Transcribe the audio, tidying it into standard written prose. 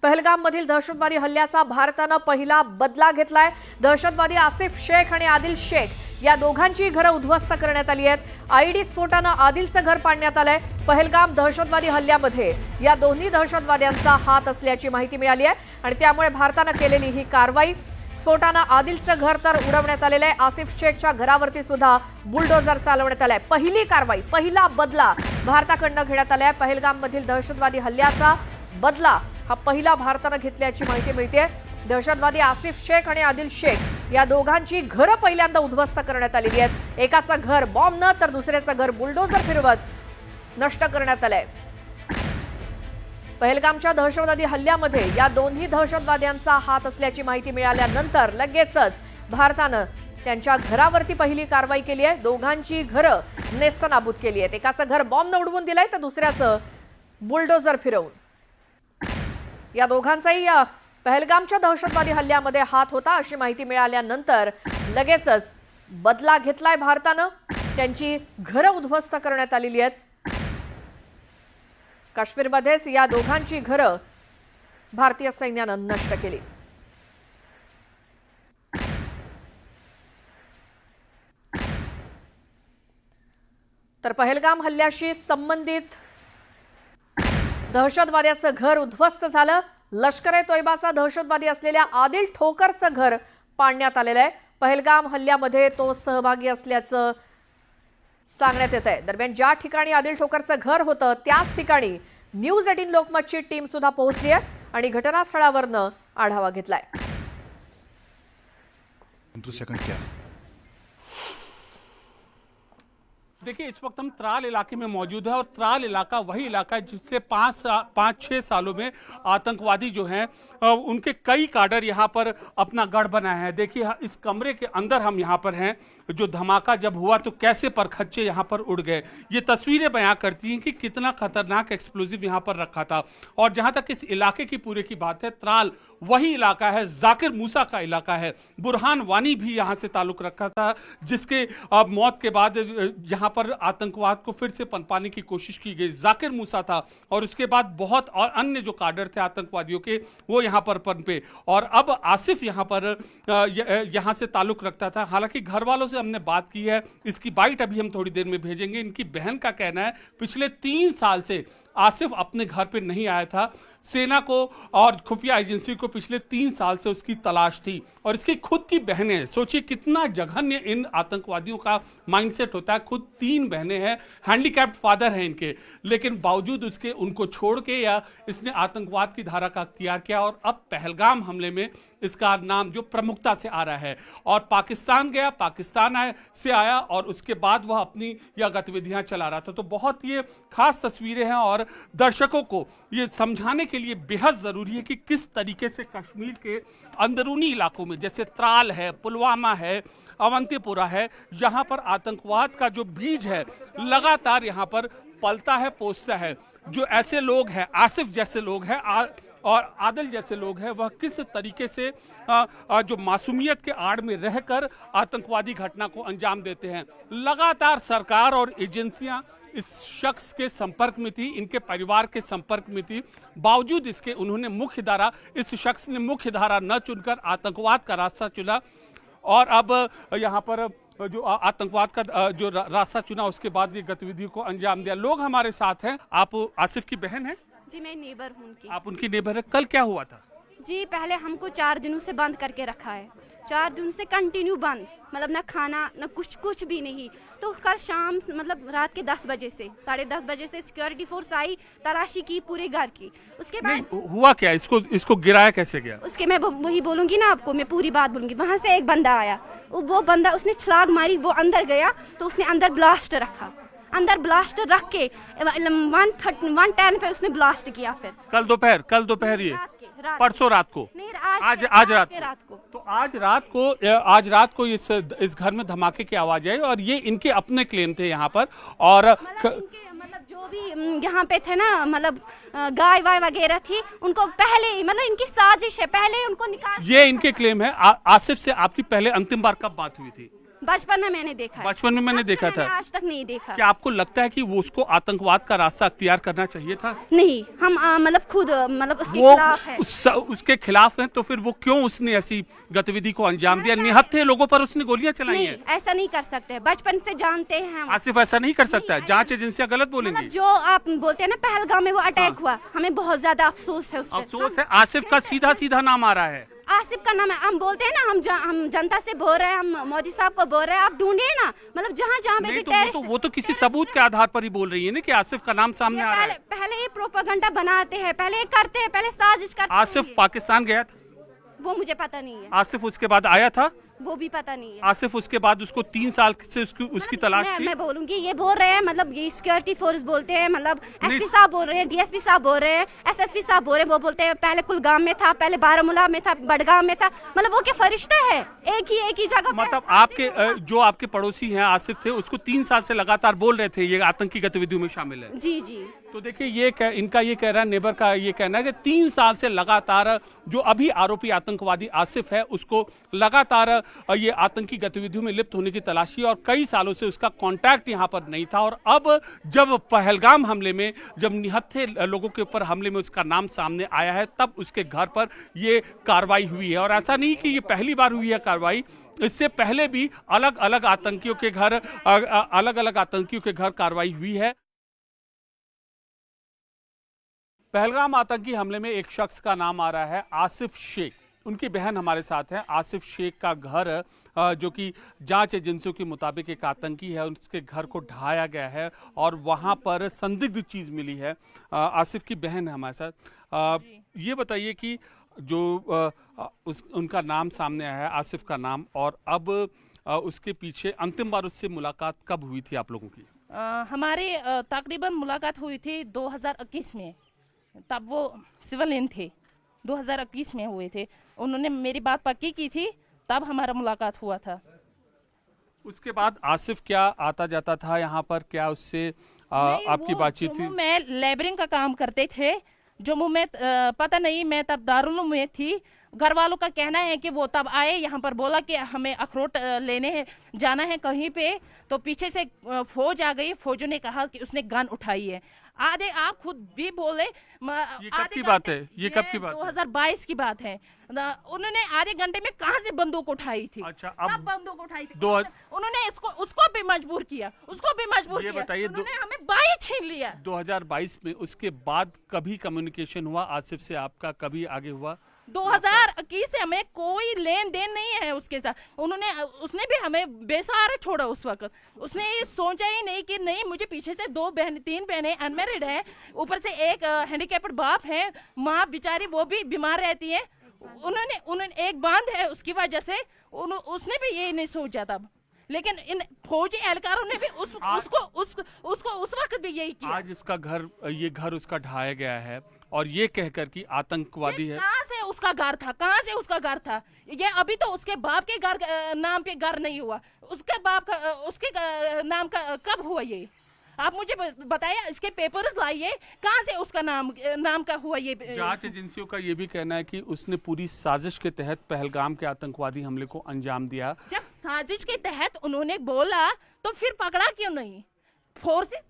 पहलगाम मधील दहशतवादी हल्ल्याचा भारतानं पहिला बदला घेतलाय। दहशतवादी आसिफ शेख आणि आदिल शेख या दोघांची घरं उद्ध्वस्त करण्यात आली आहेत। आयडी स्फोटानं आदिलचं घर पाडण्यात आलंय। पहलगाम दहशतवादी हल्ल्यामध्ये या दोन्ही दहशतवाद्यांचा हात असल्याची माहिती मिळाली आहे आणि त्यामुळे भारतानं केलेली ही कारवाई। स्फोटानं आदिलचं घर तर उडवण्यात आलेलं आहे। आसिफ शेखच्या घरावरती सुद्धा बुलडोझर चालवण्यात आलाय। पहिली कारवाई, पहिला बदला भारताकडनं घेण्यात आलाय। पहलगाम मधील दहशतवादी हल्ल्याचा बदला हा पहिला भारतानं घेतल्याची माहिती मिळते। दहशतवादी आसिफ शेख आणि आदिल शेख या दोघांची घरं पहिल्यांदा उद्ध्वस्त करण्यात आलेली आहेत। एकाचं घर बॉम्बनं तर दुसऱ्याचं घर बुलडोझर फिरवत नष्ट करण्यात आलंय। पहलगामच्या दहशतवादी हल्ल्यामध्ये या दोन्ही दहशतवाद्यांचा हात असल्याची माहिती मिळाल्यानंतर लगेचच भारतानं त्यांच्या घरावरती पहिली कारवाई केली आहे। दोघांची घरं नेस्तनाबूत केली आहेत। एकाचं घर बॉम्बनं उडवून दिलंय तर दुसऱ्याचं बुलडोझर फिरवून। या दोघांचाही पहलगामच्या दहशतवादी हल्ल्यामध्ये हात होता अशी माहिती मिळाल्यानंतर लगेचच बदला घेतलाय भारतानं। त्यांची घरं उद्ध्वस्त करण्यात आलेली आहेत। काश्मीरमध्येच या दोघांची घरं भारतीय सैन्यानं नष्ट केली। तर पहलगाम हल्ल्याशी संबंधित दहशतवाद्याचं घर उद्ध्वस्त झालं। लष्कर ए तोयबाचा दहशतवादी असलेल्या आदिल ठोकरचं घर पाडण्यात आलेलं आहे। पहलगाम हल्ल्यामध्ये तो सहभागी असल्याचं सांगण्यात येत आहे। दरम्यान ज्या ठिकाणी आदिल ठोकरचं घर होतं त्याच ठिकाणी न्यूज 18 लोकमतची टीम सुद्धा पोहोचली आहे आणि घटनास्थळावरनं आढावा घेतलाय। देखिए, इस वक्त हम त्राल इलाके में मौजूद है और त्राल इलाका वही इलाका है जिससे 5-6 सालों में आतंकवादी जो हैं उनके कई काडर यहाँ पर अपना गढ़ बनाए हैं। देखिए, इस कमरे के अंदर हम यहाँ पर हैं। जो धमाका जब हुआ तो कैसे परखच्चे यहाँ पर उड़ गए, ये तस्वीरें बयां करती हैं कि कितना खतरनाक एक्सप्लोजिव यहाँ पर रखा था। और जहाँ तक इस इलाके की पूरे की बात है, त्राल वही इलाका है, जाकिर मूसा का इलाका है। बुरहान वानी भी यहाँ से ताल्लुक रखा था, जिसके मौत के बाद यहाँ पर आतंकवाद को फिर से पनपाने की कोशिश की गई। जाकिर मूसा था और उसके बाद बहुत और अन्य जो काडर थे आतंकवादियों के वो यहाँ पर पनपे और अब आसिफ यहाँ पर यहाँ से ताल्लुक रखता था। हालांकि घर वालों से हमने बात की है, इसकी बाइट अभी हम थोड़ी देर में भेजेंगे। इनकी बहन का कहना है पिछले 3 साल से आसिफ अपने घर पे नहीं आया था। सेना को और खुफिया एजेंसी को पिछले 3 साल से उसकी तलाश थी और इसकी खुद की बहनें, सोचिए कितना जघन्य इन आतंकवादियों का माइंडसेट होता है। खुद 3 बहनें हैं, हैंडीकैप्ड फादर हैं इनके, लेकिन बावजूद उसके उनको छोड़ के या इसने आतंकवाद की धारा का अख्तियार किया और अब पहलगाम हमले में इसका नाम जो प्रमुखता से आ रहा है। और पाकिस्तान गया, पाकिस्तान से आया और उसके बाद वह अपनी यह गतिविधियां चला रहा था। तो बहुत ये खास तस्वीरें हैं और दर्शकों को ये समझाने के लिए बेहद जरूरी है कि किस तरीके से कश्मीर के अंदरूनी इलाकों में जैसे त्राल है, पुलवामा है, अवंतीपुरा है, यहाँ पर आतंकवाद का जो बीज है लगातार यहाँ पर पलता है, पोसता है। जो ऐसे लोग हैं, आसिफ जैसे लोग हैं और आदिल जैसे लोग हैं, वह किस तरीके से जो मासूमियत के आड़ में रहकर आतंकवादी घटना को अंजाम देते हैं। लगातार सरकार और एजेंसियां इस शख्स के संपर्क में थी, इनके परिवार के संपर्क में थी। बावजूद इसके उन्होंने इस शख्स ने मुख्य धारा न चुनकर आतंकवाद का रास्ता चुना और अब यहाँ पर जो आतंकवाद का जो रास्ता चुना उसके बाद ये गतिविधि को अंजाम दिया। लोग हमारे साथ हैं। आप आसिफ की बहन हैं? जी, मैं नेबर हूँ उनकी। आप उनकी नेबर है। कल क्या हुआ था? जी, पहले हमको 4 दिनों से बंद करके रखा है। 4 दिन से कंटिन्यू बंद, मतलब ना खाना ना कुछ भी नहीं। तो कल शाम मतलब रात के 10 बजे से 10:30 बजे से सिक्योरिटी फोर्स आई, तलाशी की पूरे घर की। उसके बाद हुआ क्या? इसको गिराया कैसे गया? उसके मैं वही बोलूंगी ना आपको, मैं पूरी बात बोलूंगी। वहां से एक बंदा आया, वो बंदा उसने छलांग मारी, वो अंदर गया तो उसने अंदर ब्लास्ट रखा। अंदर ब्लास्ट रख के 110 पे उसने ब्लास्ट किया। फिर कल दोपहर ये परसों रात को, आज रात को। तो आज रात को इस घर में धमाके की आवाज आई और ये इनके अपने क्लेम थे यहाँ पर। और मतलब जो भी यहाँ पे थे ना, मतलब गाय वाय वगैरह थी, उनको पहले मतलब इनकी साजिश है, पहले उनको निकाल। ये इनके क्लेम है। आसिफ से आपकी पहले अंतिम बार कब बात हुई थी? बचपन में मैंने देखा है। बचपन में मैंने देखा था। आज तक नहीं देखा। क्या आपको लगता है कि वो उसको आतंकवाद का रास्ता अख्तियार करना चाहिए था? नहीं, हम मतलब खुद मतलब उसके वो खिलाफ है। उसके खिलाफ है, तो फिर वो क्यों उसने ऐसी गतिविधि को अंजाम दिया? निहत्थे लोगों पर उसने गोलियां चलाई नहीं, हैं। ऐसा नहीं कर सकते, बचपन से जानते हैं हम। आसिफ ऐसा नहीं कर सकता है। जांच एजेंसियां गलत बोलेंगी। मतलब जो आप बोलते हैं ना पहलगाम में वो अटैक हुआ, हमें बहुत ज्यादा अफसोस है उस पर। अफसोस है, आसिफ का सीधा सीधा नाम आ रहा है। आसिफ का नाम है। हम बोलते हैं ना, हम जनता से बोल रहे हैं, हम मोदी साहब को बोल रहे हैं, आप ढूंढिए ना, मतलब जहाँ जहाँ पे भी टेररिस्ट। वो तो किसी सबूत के आधार पर ही बोल रही है ना कि आसिफ का नाम सामने आ रहा है। पहले ये प्रोपेगेंडा बनाते हैं, पहले ये करते हैं, पहले साजिश करते हैं। आसिफ पाकिस्तान गया था? वो मुझे पता नहीं है। आसिफ उसके बाद आया था? वो भी पता नहीं है। आसिफ उसके बाद उसको 3 साल से उसकी तलाश थी। मैं बोलूंगी, ये बोल रहे हैं, मतलब ये सिक्योरिटी फोर्स बोलते हैं, मतलब एसपी साहब बोल रहे हैं, डीएसपी साहब बोल रहे हैं, एसएसपी साहब बोल रहे हैं, वो बोलते हैं पहले कुलगाम में था, पहले बारामूला में था, बडगाम में था। मतलब वो क्या फरिश्ता है? एक ही जगह। मतलब आपके जो आपके पड़ोसी हैं आसिफ थे, उसको 3 साल से लगातार बोल रहे थे ये आतंकी गतिविधियों में शामिल है। जी जी। तो देखिए इनका ये कह रहा है, नेबर का ये कहना है कि 3 साल से लगातार जो अभी आरोपी आतंकवादी आसिफ है उसको लगातार ये आतंकी गतिविधियों में लिप्त होने की तलाशी, और कई सालों से उसका कांटेक्ट यहाँ पर नहीं था। और अब जब पहलगाम हमले में, जब निहत्थे लोगों के ऊपर हमले में उसका नाम सामने आया है, तब उसके घर पर ये कार्रवाई हुई है। और ऐसा नहीं कि ये पहली बार हुई है कार्रवाई, इससे पहले भी अलग अलग आतंकियों के घर कार्रवाई हुई है। पहलगाम आतंकी हमले में एक शख्स का नाम आ रहा है आसिफ शेख। उनकी बहन हमारे साथ है। आसिफ शेख का घर, जो कि जांच एजेंसियों के मुताबिक एक आतंकी है, उसके घर को ढाया गया है और वहां पर संदिग्ध चीज मिली है। आसिफ की बहन है हमारे साथ। ये बताइए कि जो उनका नाम सामने आया है, आसिफ का नाम, और अब उसके पीछे अंतिम बार उससे मुलाकात कब हुई थी आप लोगों की? हमारी तकरीबन मुलाकात हुई थी 2021 में। तब वो सिविल इन थे, 2021 में हुए थे। उन्होंने मेरी बात पक्की की थी, तब हमारा मुलाकात हुआ था। उसके बाद आसिफ क्या आता जाता था यहाँ पर? क्या उससे आपकी बातचीत थी? मैं लेबरिंग का काम करते थे जम्मू में। पता नहीं, मैं तब दारुल में थी। घर वालों का कहना है कि वो तब आए यहाँ पर, बोला कि हमें अखरोट लेने हैं, जाना है कहीं पे, तो पीछे से फौज आ गई। फौजों ने कहा कि उसने गन उठाई है। आधे आप खुद भी बोले। ये कब की बात है? ये कब की बात? 2022 की बात है। उन्होंने आधे घंटे में कहां से बंदूक उठाई थी? अच्छा, अब बंदूक उठाई थी। 2000 उन्होंने उसको भी मजबूर किया, ये बताइए, उन्होंने हमें बाई छीन लिया। 2022 में उसके बाद कभी कम्युनिकेशन हुआ आसिफ से आपका? कभी आगे हुआ? 2021 से हमें कोई लेन देन नहीं है उसके साथ। उसने भी हमें बेसहारा छोड़ा उस वक्त। उसने ये सोचा ही नहीं कि नहीं, मुझे पीछे से 3 बहनें अनमैरिड है, ऊपर से एक हैंडीकैप्ड बाप है, माँ बेचारी वो भी बीमार रहती है। उन्होंने एक बांध है, उसकी वजह से उसने भी ये नहीं सोचा तब। लेकिन इन फौजी एहलकारों ने भी उसको उस वक्त भी यही किया। आज इसका ये घर उसका ढाया गया है और ये कहकर कि आतंकवादी है। कहाँ से उसका घर था? कहाँ से उसका घर था? ये अभी तो उसके बाप के घर नाम पे घर नहीं हुआ। उसके बाप का उसके नाम का कब हुआ? ये आप मुझे बताइए, इसके पेपर्स लाइए, कहाँ से उसका नाम का हुआ ये? जांच एजेंसियों का ये भी कहना है कि उसने पूरी साजिश के तहत पहलगाम के आतंकवादी हमले को अंजाम दिया। जब साजिश के तहत उन्होंने बोला तो फिर पकड़ा क्यों नहीं? फोर्सेस